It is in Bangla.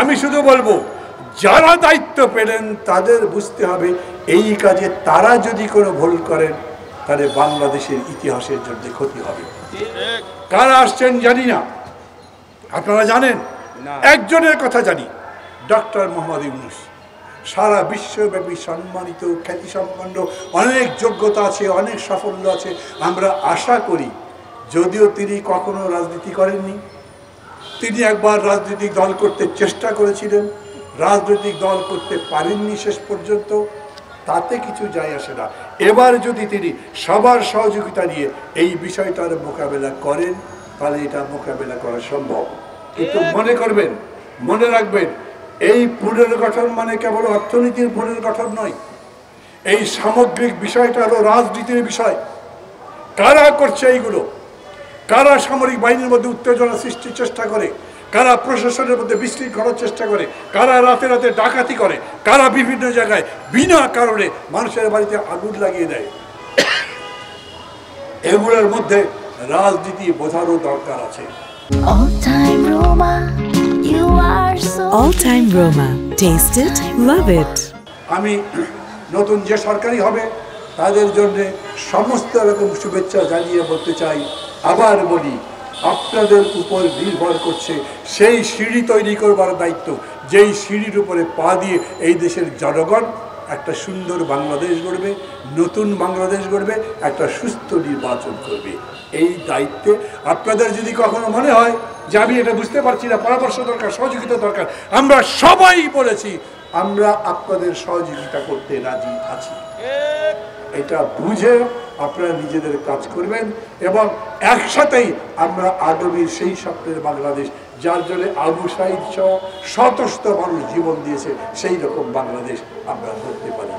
আমি শুধু বলবো, যারা দায়িত্ব পেলেন তাদের বুঝতে হবে এই কাজে তারা যদি কোনো ভুল করেন তাহলে বাংলাদেশের ইতিহাসের জন্য ক্ষতি হবে। কারা আসছেন জানি না, আপনারা জানেন? একজনের কথা জানি, ডক্টর মোহাম্মদ ইউনূস। সারা বিশ্বব্যাপী সম্মানিত, খ্যাতিসম্পন্ন, অনেক যোগ্যতা আছে, অনেক সাফল্য আছে। আমরা আশা করি, যদিও তিনি কখনো রাজনীতি করেননি, তিনি একবার রাজনৈতিক দল করতে চেষ্টা করেছিলেন, রাজনৈতিক দল করতে পারেননি শেষ পর্যন্ত, তাতে কিছু যায় আসে না। এবার যদি তিনি সবার সহযোগিতা নিয়ে এই বিষয়টার মোকাবেলা করেন তাহলে এটা মোকাবেলা করা সম্ভব। কিন্তু মনে করবেন, মনে রাখবেন, এই পুনর্গঠন মানে কেবল অর্থনীতির পুনর্গঠন নয়, এই সামগ্রিক বিষয়টা হলো রাজনীতির বিষয়। কারা করছে এইগুলো? কারা সামরিক বাহিনীর মধ্যে উত্তেজনা সৃষ্টির চেষ্টা করে, কারা প্রশাসনের মধ্যে বিশৃঙ্খলার চেষ্টা করে, কারা রাতে রাতে ডাকাতি করে, কারা বিভিন্ন জায়গায় বিনা কারণে মানুষের বাড়িতে আগুন লাগিয়ে দেয়, এগুলোর মধ্যে রাজনীতি বোঝারও দরকার আছে। All time Roma, you are so All time Roma, taste it, love it. আমি নতুন যে সরকারি হবে তাদের জন্য সমস্ত রকম শুভেচ্ছা জানিয়ে বলতে চাই, আবার বলি, আপনাদের উপর নির্ভর করছে সেই সিঁড়ি তৈরি করবার দায়িত্ব, যেই সিঁড়ির উপরে পা দিয়ে এই দেশের জনগণ একটা সুন্দর বাংলাদেশ গড়বে, নতুন বাংলাদেশ গড়বে, একটা সুস্থ নির্বাচন করবে। এই দায়িত্বে আপনাদের যদি কখনো মনে হয় যে আমি এটা বুঝতে পারছি না, পরামর্শ দরকার, সহযোগিতা দরকার, আমরা সবাই বলেছি আমরা আপনাদের সহযোগিতা করতে রাজি আছি। এটা বুঝে আপনারা নিজেদের কাজ করবেন এবং একসাথেই আমরা আগামী সেই স্বপ্নের বাংলাদেশ, যার জন্য আবু সাঈদ সহ শত শত মানুষ জীবন দিয়েছে, সেই রকম বাংলাদেশ আমরা করতে পারি।